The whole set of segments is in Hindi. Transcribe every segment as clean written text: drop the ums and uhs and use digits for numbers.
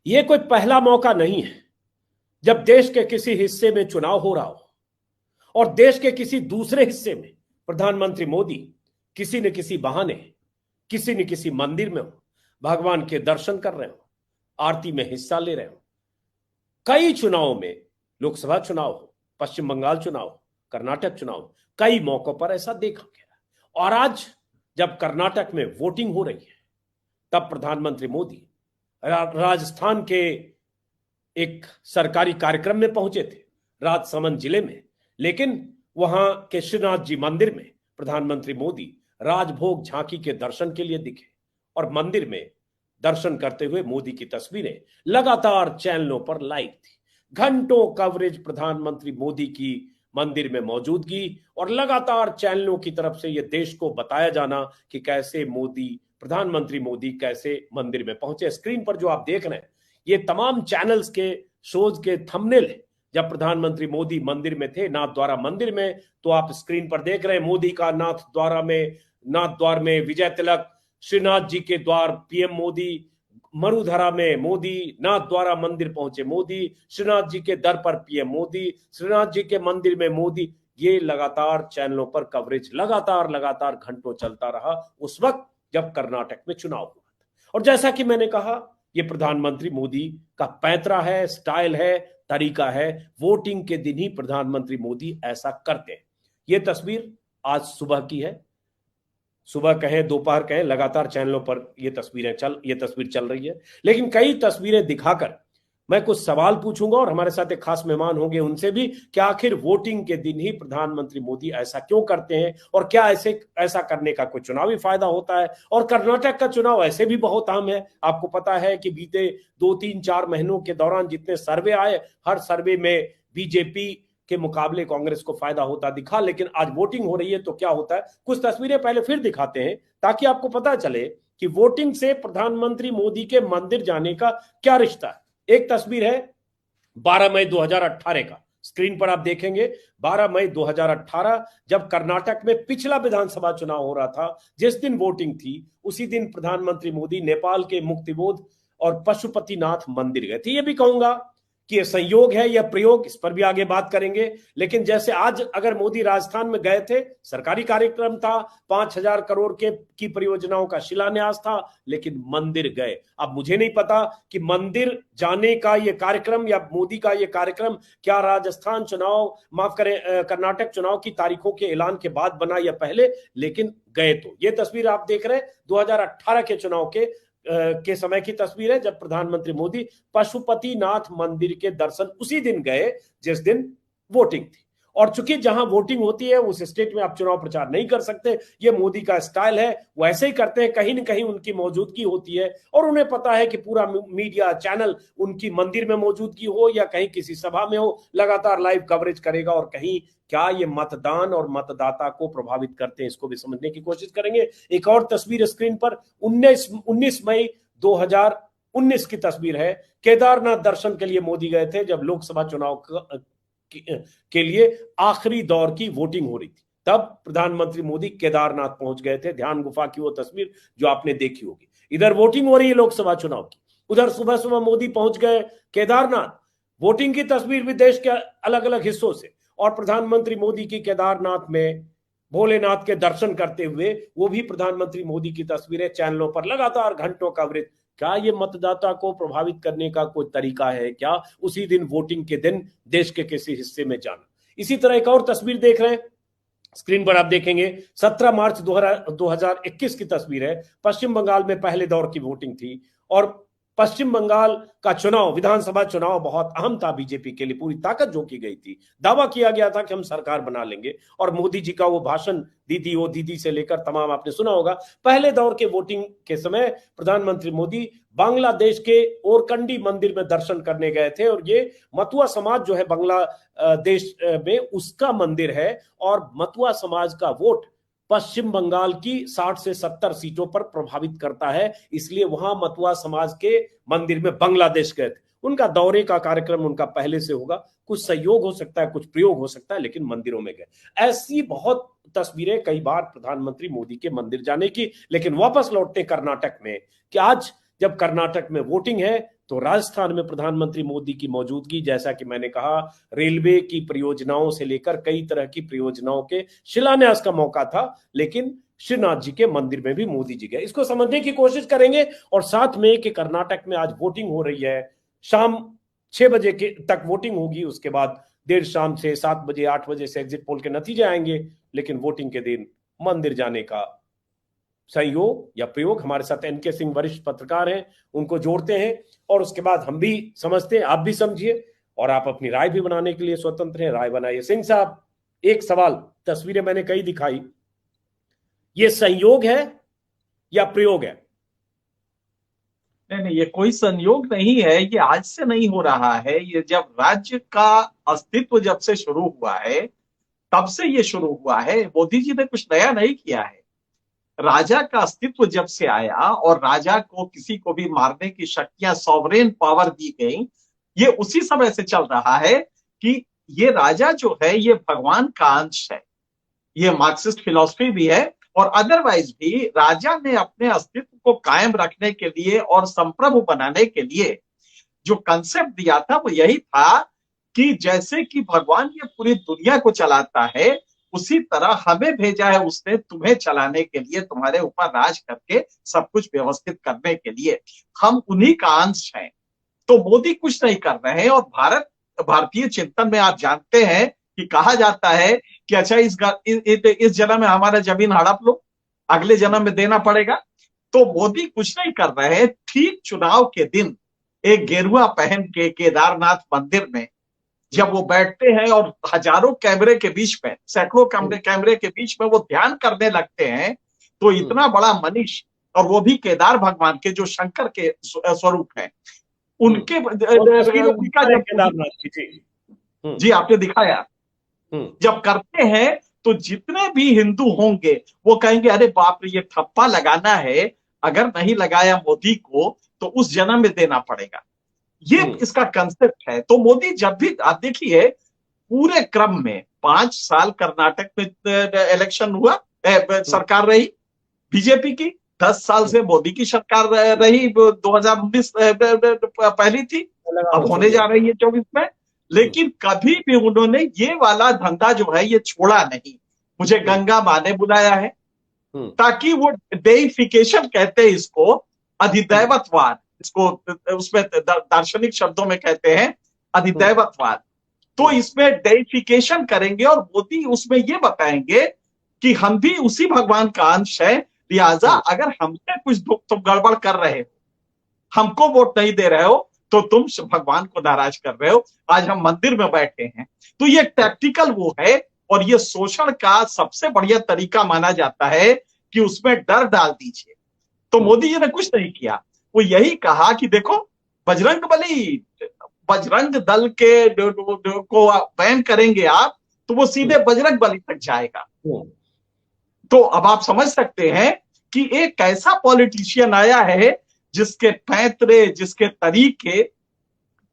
ये कोई पहला मौका नहीं है जब देश के किसी हिस्से में चुनाव हो रहा हो और देश के किसी दूसरे हिस्से में प्रधानमंत्री मोदी किसी न किसी बहाने किसी न किसी मंदिर में हो, भगवान के दर्शन कर रहे हो, आरती में हिस्सा ले रहे हो। कई चुनावों में, लोकसभा चुनाव हो, पश्चिम बंगाल चुनाव हो, कर्नाटक चुनाव, कई मौकों पर ऐसा देखा गया। और आज जब कर्नाटक में वोटिंग हो रही है तब प्रधानमंत्री मोदी राजस्थान के एक सरकारी कार्यक्रम में पहुंचे थे, राजसमंद जिले में। लेकिन वहां के श्रीनाथ जी मंदिर में प्रधानमंत्री मोदी राजभोग झांकी के दर्शन के लिए दिखे और मंदिर में दर्शन करते हुए मोदी की तस्वीरें लगातार चैनलों पर लाइव थी। घंटों कवरेज प्रधानमंत्री मोदी की मंदिर में मौजूदगी और लगातार चैनलों की तरफ से यह देश को बताया जाना कि कैसे मोदी, प्रधानमंत्री मोदी कैसे मंदिर में पहुंचे। स्क्रीन पर जो आप देख रहे हैं ये तमाम चैनल्स के शोज के थंबनेल है जब प्रधानमंत्री मोदी मंदिर में थे, नाथ द्वारा मंदिर में। तो आप स्क्रीन पर देख रहे हैं मोदी का नाथ द्वार में विजय तिलक, श्रीनाथ जी के द्वार पीएम मोदी, मरुधरा में मोदी, नाथ द्वारा मंदिर पहुंचे मोदी, श्रीनाथ जी के दर पर पीएम मोदी, श्रीनाथ जी के मंदिर में मोदी। ये लगातार चैनलों पर कवरेज लगातार घंटों चलता रहा उस वक्त जब कर्नाटक में चुनाव हुआ था। और जैसा कि मैंने कहा, ये प्रधानमंत्री मोदी का पैंतरा है, स्टाइल है, तरीका है। वोटिंग के दिन ही प्रधानमंत्री मोदी ऐसा करते हैं। ये तस्वीर आज सुबह की है, सुबह कहें दोपहर कहें, लगातार चैनलों पर ये तस्वीर चल रही है। लेकिन कई तस्वीरें दिखाकर मैं कुछ सवाल पूछूंगा और हमारे साथ एक खास मेहमान होंगे, उनसे भी कि आखिर वोटिंग के दिन ही प्रधानमंत्री मोदी ऐसा क्यों करते हैं और क्या ऐसा करने का कोई चुनावी फायदा होता है। और कर्नाटक का चुनाव ऐसे भी बहुत अहम है। आपको पता है कि बीते 2-3-4 महीनों के दौरान जितने सर्वे आए, हर सर्वे में बीजेपी के मुकाबले कांग्रेस को फायदा होता दिखा। लेकिन आज वोटिंग हो रही है तो क्या होता है, कुछ तस्वीरें पहले फिर दिखाते हैं ताकि आपको पता चले कि वोटिंग से प्रधानमंत्री मोदी के मंदिर जाने का क्या रिश्ता है। एक तस्वीर है 12 मई 2018 का, स्क्रीन पर आप देखेंगे 12 मई 2018 जब कर्नाटक में पिछला विधानसभा चुनाव हो रहा था, जिस दिन वोटिंग थी उसी दिन प्रधानमंत्री मोदी नेपाल के मुक्तिबोध और पशुपतिनाथ मंदिर गए थे। ये भी कहूंगा कि यह संयोग है या प्रयोग, इस पर भी आगे बात करेंगे। लेकिन जैसे आज अगर मोदी राजस्थान में गए थे, सरकारी कार्यक्रम था, 5,000 करोड़ की परियोजनाओं का शिलान्यास था, लेकिन मंदिर गए। अब मुझे नहीं पता कि मंदिर जाने का यह कार्यक्रम या मोदी का यह कार्यक्रम क्या राजस्थान चुनाव, माफ करें, कर्नाटक चुनाव की तारीखों के ऐलान के बाद बना या पहले, लेकिन गए। तो ये तस्वीर आप देख रहे हैं 2018 के चुनाव के समय की तस्वीर है जब प्रधानमंत्री मोदी पशुपतिनाथ मंदिर के दर्शन उसी दिन गए जिस दिन वोटिंग थी। और चूंकि जहां वोटिंग होती है उस स्टेट में आप चुनाव प्रचार नहीं कर सकते, ये मोदी का स्टाइल है, वो ऐसे ही करते हैं। कहीं न कहीं उनकी मौजूदगी होती है और उन्हें पता है कि पूरा मीडिया चैनल उनकी मंदिर में मौजूदगी हो या कहीं किसी सभा में हो, लगातार लाइव कवरेज करेगा। और कहीं क्या ये मतदान और मतदाता को प्रभावित करते हैं, इसको भी समझने की कोशिश करेंगे। एक और तस्वीर स्क्रीन पर 19 मई 2019 की तस्वीर है। केदारनाथ दर्शन के लिए मोदी गए थे जब लोकसभा चुनाव के लिए आखिरी दौर की वोटिंग हो रही थी, तब प्रधानमंत्री मोदी केदारनाथ पहुंच गए थे। ध्यान गुफा की वो तस्वीर जो आपने देखी होगी। इधर वोटिंग हो रही है लोकसभा चुनाव की, उधर सुबह सुबह मोदी पहुंच गए केदारनाथ। वोटिंग की तस्वीर भी देश के अलग अलग हिस्सों से, और प्रधानमंत्री मोदी की केदारनाथ में भोलेनाथ के दर्शन करते हुए वो भी प्रधानमंत्री मोदी की तस्वीरें चैनलों पर लगातार घंटों कवरेज। क्या ये मतदाता को प्रभावित करने का कोई तरीका है क्या, उसी दिन वोटिंग के दिन देश के किसी हिस्से में जाना। इसी तरह एक और तस्वीर देख रहे हैं, स्क्रीन पर आप देखेंगे 17 मार्च 2021 की तस्वीर है। पश्चिम बंगाल में पहले दौर की वोटिंग थी और पश्चिम बंगाल का चुनाव, विधानसभा चुनाव बहुत अहम था बीजेपी के लिए। पूरी ताकत झोंकी गई थी, दावा किया गया था कि हम सरकार बना लेंगे। और मोदी जी का वो भाषण, दीदी ओ दीदी से लेकर तमाम आपने सुना होगा। पहले दौर के वोटिंग के समय प्रधानमंत्री मोदी बांग्लादेश के ओरकंडी मंदिर में दर्शन करने गए थे और ये मतुआ समाज जो है बांग्लादेश में, उसका मंदिर है। और मतुआ समाज का वोट पश्चिम बंगाल की 60 से 70 सीटों पर प्रभावित करता है, इसलिए वहां मतुआ समाज के मंदिर में बांग्लादेश गए थे। उनका दौरे का कार्यक्रम उनका पहले से होगा, कुछ सहयोग हो सकता है, कुछ प्रयोग हो सकता है, लेकिन मंदिरों में गए। ऐसी बहुत तस्वीरें कई बार प्रधानमंत्री मोदी के मंदिर जाने की। लेकिन वापस लौटते कर्नाटक में कि आज जब कर्नाटक में वोटिंग है तो राजस्थान में प्रधानमंत्री मोदी की मौजूदगी, जैसा कि मैंने कहा, रेलवे की परियोजनाओं से लेकर कई तरह की परियोजनाओं के शिलान्यास का मौका था, लेकिन श्रीनाथ जी के मंदिर में भी मोदी जी गए। इसको समझने की कोशिश करेंगे। और साथ में कि कर्नाटक में आज वोटिंग हो रही है, शाम 6 बजे के तक वोटिंग होगी, उसके बाद देर शाम से 7 बजे 8 बजे से एग्जिट पोल के नतीजे आएंगे, लेकिन वोटिंग के दिन मंदिर जाने का संयोग या प्रयोग हमारे साथ एनके सिंह वरिष्ठ पत्रकार हैं, उनको जोड़ते हैं और उसके बाद हम भी समझते हैं, आप भी समझिए और आप अपनी राय भी बनाने के लिए स्वतंत्र हैं, राय बनाइए। सिंह साहब, एक सवाल, तस्वीरें मैंने कई दिखाई, ये संयोग है या प्रयोग है? नहीं नहीं, ये कोई संयोग नहीं है। ये आज से नहीं हो रहा है। ये जब राज्य का अस्तित्व जब से शुरू हुआ है तब से ये शुरू हुआ है। मोदी जी ने कुछ नया नहीं किया है। राजा का अस्तित्व जब से आया और राजा को किसी को भी मारने की शक्तियां, सॉवरेन पावर दी गई, ये उसी समय से चल रहा है कि ये राजा जो है ये भगवान का अंश है। ये मार्क्सिस्ट फिलॉसफी भी है और अदरवाइज भी राजा ने अपने अस्तित्व को कायम रखने के लिए और संप्रभु बनाने के लिए जो कंसेप्ट दिया था वो यही था कि जैसे कि भगवान ये पूरी दुनिया को चलाता है, उसी तरह हमें भेजा है उसने तुम्हें चलाने के लिए, तुम्हारे ऊपर राज करके सब कुछ व्यवस्थित करने के लिए। हम उन्हीं का अंश हैं। तो मोदी कुछ नहीं कर रहे हैं। और भारतीय चिंतन में आप जानते हैं कि कहा जाता है कि अच्छा इस जन्म में हमारा जमीन हड़प लो, अगले जन्म में देना पड़ेगा। तो मोदी कुछ नहीं कर रहे हैं। ठीक चुनाव के दिन एक गेरुआ पहन के केदारनाथ मंदिर में जब वो बैठते हैं और हजारों कैमरे के बीच में, सैकड़ों कैमरे के बीच में वो ध्यान करने लगते हैं, तो इतना बड़ा मनीष, और वो भी केदार भगवान के जो शंकर के स्वरूप हैं, उनके उनका जब केदारनाथ की, जी आपने दिखाया, जब करते हैं तो जितने भी हिंदू होंगे वो कहेंगे अरे बाप रे, ये ठप्पा लगाना है, अगर नहीं लगाया मोदी को तो उस जन्म में देना पड़ेगा। ये इसका कंसेप्ट है। तो मोदी जब भी, आप देखिए पूरे क्रम में 5 साल कर्नाटक में इलेक्शन हुआ, सरकार रही बीजेपी की, 10 साल से मोदी की सरकार रही, 2019 पहली थी, अब होने जा रही है 24 में। लेकिन कभी भी उन्होंने ये वाला धंधा जो है ये छोड़ा नहीं। मुझे गंगा माँ ने बुलाया है ताकि वो डेइफिकेशन कहते हैं इसको, अधिदैवतवाद, इसको उसमें दार्शनिक शब्दों में कहते हैं अधिदैवतवाद। तो इसमें डेइफिकेशन करेंगे और मोदी उसमें ये बताएंगे कि हम भी उसी भगवान का अंश है, लिहाजा अगर हमसे कुछ तुम गड़बड़ कर रहे हो, हमको वोट नहीं दे रहे हो, तो तुम भगवान को नाराज कर रहे हो। आज हम मंदिर में बैठे हैं। तो ये टैक्टिकल वो है और ये शोषण का सबसे बढ़िया तरीका माना जाता है कि उसमें डर डाल दीजिए। तो मोदी जी ने कुछ नहीं किया, वो यही कहा कि देखो बजरंगबली, बजरंग दल के को बैन करेंगे आप तो वो सीधे बजरंगबली तक जाएगा। तो अब आप समझ सकते हैं कि एक ऐसा पॉलिटिशियन आया है जिसके पैंतरे, जिसके तरीके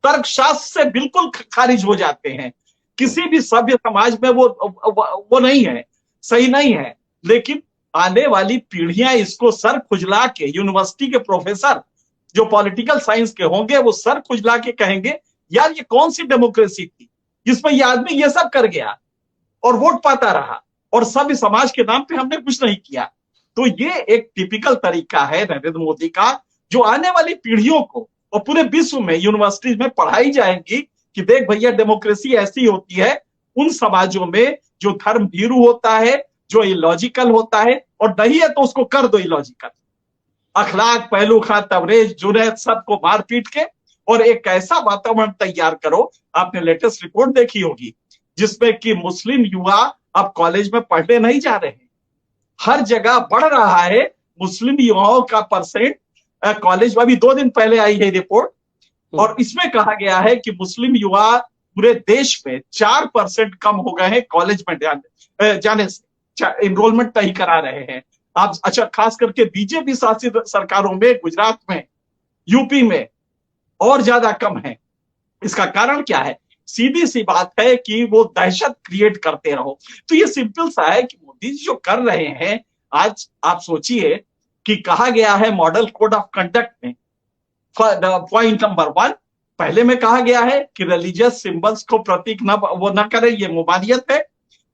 तर्कशास्त्र से बिल्कुल खारिज हो जाते हैं। किसी भी सभ्य समाज में वो नहीं है, सही नहीं है। लेकिन आने वाली पीढ़ियां इसको सर खुजला के, यूनिवर्सिटी के प्रोफेसर जो पॉलिटिकल साइंस के होंगे वो सर खुजला के कहेंगे यार ये कौन सी डेमोक्रेसी थी जिसमें ये आदमी ये सब कर गया और वोट पाता रहा और सभ्य समाज के नाम पे हमने कुछ नहीं किया। तो ये एक टिपिकल तरीका है नरेंद्र मोदी का, जो आने वाली पीढ़ियों को और पूरे विश्व में यूनिवर्सिटीज में पढ़ाई जाएंगी कि देख भैया डेमोक्रेसी ऐसी होती है उन समाजों में जो धर्म भीरू होता है, जो इलॉजिकल होता है, और नहीं है तो उसको कर दो इलॉजिकल। अखलाक, पहलू खां, तवरेज, जुनैद सबको मार पीट के और एक ऐसा वातावरण तैयार करो। आपने लेटेस्ट रिपोर्ट देखी होगी जिसमें कि मुस्लिम युवा अब कॉलेज में पढ़ने नहीं जा रहे हैं। हर जगह बढ़ रहा है मुस्लिम युवाओं का परसेंट कॉलेज में। अभी 2 दिन पहले आई है रिपोर्ट और इसमें कहा गया है कि मुस्लिम युवा पूरे देश में 4% कम हो गए हैं कॉलेज में जाने से, एनरोलमेंट नहीं करा रहे हैं। आप अच्छा, खास करके बीजेपी शासित सरकारों में, गुजरात में, यूपी में और ज्यादा कम है। इसका कारण क्या है? सीधी सी बात है कि वो दहशत क्रिएट करते रहो। तो ये सिंपल सा है कि मोदी जी जो कर रहे हैं, आज आप सोचिए कि कहा गया है मॉडल कोड ऑफ कंडक्ट में पॉइंट नंबर 1, पहले में कहा गया है कि रिलीजियस सिंबल्स को प्रतीक वो न करें, ये ममानियत है।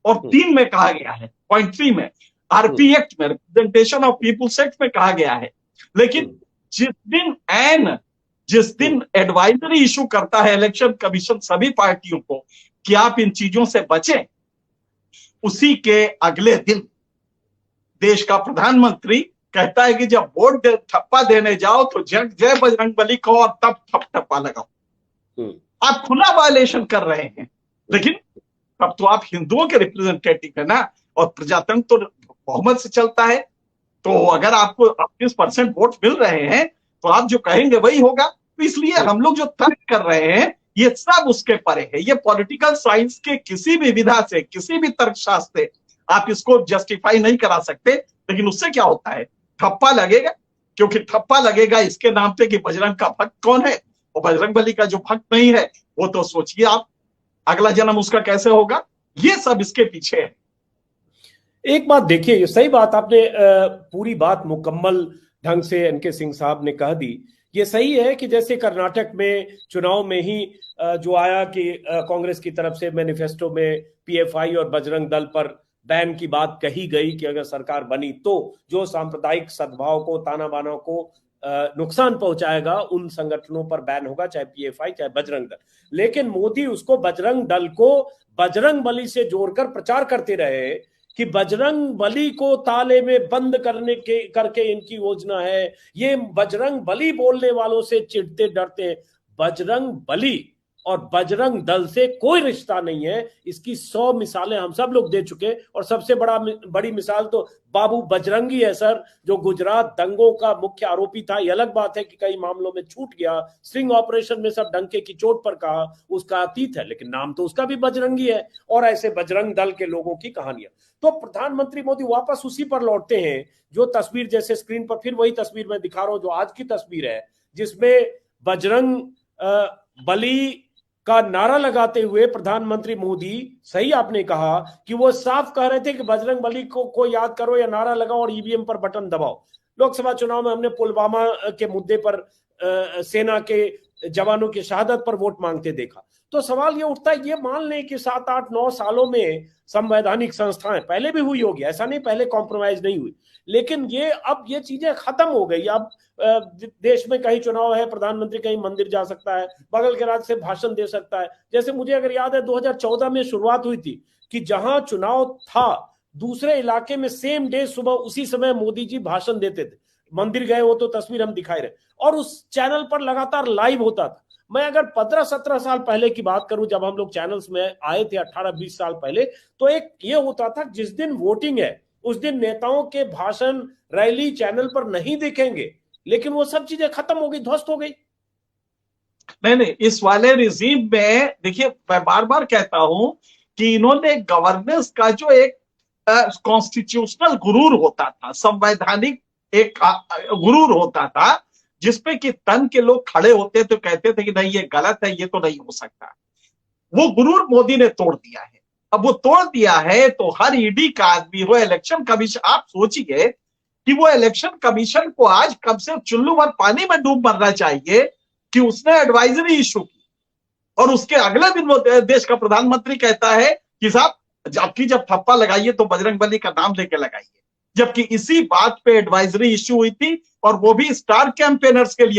और 3 में कहा गया है, पॉइंट 3 में, आरपी एक्ट में, रिप्रेजेंटेशन ऑफ पीपुल्स एक्ट में कहा गया है। लेकिन जिस दिन एडवाइजरी इशू करता है इलेक्शन कमीशन सभी पार्टियों को कि आप इन चीजों से बचें, उसी के अगले दिन देश का प्रधानमंत्री कहता है कि जब वोट ठप्पा देने जाओ तो जय बजरंगबली कहो और तब ठप्पा लगाओ। आप खुला वायलेशन कर रहे हैं। लेकिन अब तो आप हिंदुओं के रिप्रेजेंटेटिव है ना, और प्रजातंत्र तो बहुमत से चलता है। तो अगर आपको 28% वोट मिल रहे हैं तो आप जो कहेंगे वही होगा। तो इसलिए हम लोग जो तर्क कर रहे हैं ये सब उसके परे है। ये पॉलिटिकल साइंस के किसी भी विधा से, किसी भी तर्कशास्त्र से आप इसको जस्टिफाई नहीं करा सकते। लेकिन उससे क्या होता है, ठप्पा लगेगा, क्योंकि ठप्पा लगेगा इसके नाम पे कि बजरंग का भक्त कौन है, और बजरंगबली का जो भक्त नहीं है वो तो सोचिए आप अगला जन्म उसका कैसे होगा। ये सब इसके पीछे है। एक बात देखिए, ये सही बात आपने पूरी बात मुकम्मल ढंग से एनके सिंह साहब ने कह दी। ये सही है कि जैसे कर्नाटक में चुनाव में ही जो आया कि कांग्रेस की तरफ से मैनिफेस्टो में पीएफआई और बजरंग दल पर बैन की बात कही गई कि अगर सरकार बनी तो जो सांप्रदायिक सद्भाव को, ताना बाना को नुकसान पहुंचाएगा उन संगठनों पर बैन होगा, चाहे पीएफआई चाहे बजरंग दल। लेकिन मोदी उसको बजरंग दल को बजरंग बली से जोड़कर प्रचार करते रहे कि बजरंग बली को ताले में बंद करके इनकी योजना है। ये बजरंग बली बोलने वालों से चिढ़ते डरते। बजरंग बली और बजरंग दल से कोई रिश्ता नहीं है। इसकी 100 मिसालें हम सब लोग दे चुके। और सबसे बड़ी मिसाल तो बाबू बजरंगी है सर, जो गुजरात दंगों का मुख्य आरोपी था। ये अलग बात है कि कई मामलों में छूट गया, स्ट्रिंग ऑपरेशन में सब डंके की चोट पर कहा, उसका अतीत है, लेकिन नाम तो उसका भी बजरंगी है। और ऐसे बजरंग दल के लोगों की कहानियां। तो प्रधानमंत्री मोदी वापस उसी पर लौटते हैं। जो तस्वीर जैसे स्क्रीन पर फिर वही तस्वीर मैं दिखा रहा हूं जो आज की तस्वीर है, जिसमें बजरंग बली का नारा लगाते हुए प्रधानमंत्री मोदी, सही आपने कहा कि वो साफ कह रहे थे कि बजरंग बली को याद करो या नारा लगाओ और ईवीएम पर बटन दबाओ। लोकसभा चुनाव में हमने पुलवामा के मुद्दे पर सेना के जवानों की शहादत पर वोट मांगते देखा। तो सवाल ये उठता है, ये मान लें कि 7, 8, 9 सालों में संवैधानिक संस्थाएं, पहले भी हुई होगी, ऐसा नहीं पहले कॉम्प्रोमाइज नहीं हुई, लेकिन ये अब ये चीजें खत्म हो गई। अब देश में कहीं चुनाव है, प्रधानमंत्री कहीं मंदिर जा सकता है, बगल के राज्य से भाषण दे सकता है। जैसे मुझे अगर याद है 2014 में शुरुआत हुई थी कि जहां चुनाव था दूसरे इलाके में सेम डे सुबह उसी समय मोदी जी भाषण देते थे। मंदिर गए वो तो तस्वीर हम दिखाई रहे, और उस चैनल पर लगातार लाइव होता था। मैं अगर 15-17 साल पहले की बात करूं, जब हम लोग चैनल्स में आए थे 18-20 साल पहले, तो एक ये होता था जिस दिन वोटिंग है उस दिन नेताओं के भाषण रैली चैनल पर नहीं दिखेंगे। लेकिन वो सब चीजें खत्म हो गई, ध्वस्त हो गई। नहीं, इस वाले रिजीम में देखिए, मैं बार बार कहता हूं कि इन्होंने गवर्नेंस का जो एक कॉन्स्टिट्यूशनल गुरूर होता था, संवैधानिक एक गुरूर होता था, जिसपे कि तन के लोग खड़े होते थे, कहते थे कि नहीं ये गलत है, ये तो नहीं हो सकता, वो गुरूर मोदी ने तोड़ दिया है। अब वो तोड़ दिया है तो हर ईडी का आदमी हो, इलेक्शन कमीशन, आप सोचिए कि वो इलेक्शन कमीशन को आज कम से चुल्लू भर पानी में डूब मरना चाहिए कि उसने एडवाइजरी इशू की, और उसके अगले दिन वो देश का प्रधानमंत्री कहता है कि साहब आपकी जब ठप्पा लगाइए तो बजरंगबली का नाम लेके लगाइए। जबकि इसी बात पे एडवाइजरी इशू हुई थी, और वो भी स्टार कैंपेनर्स के लिए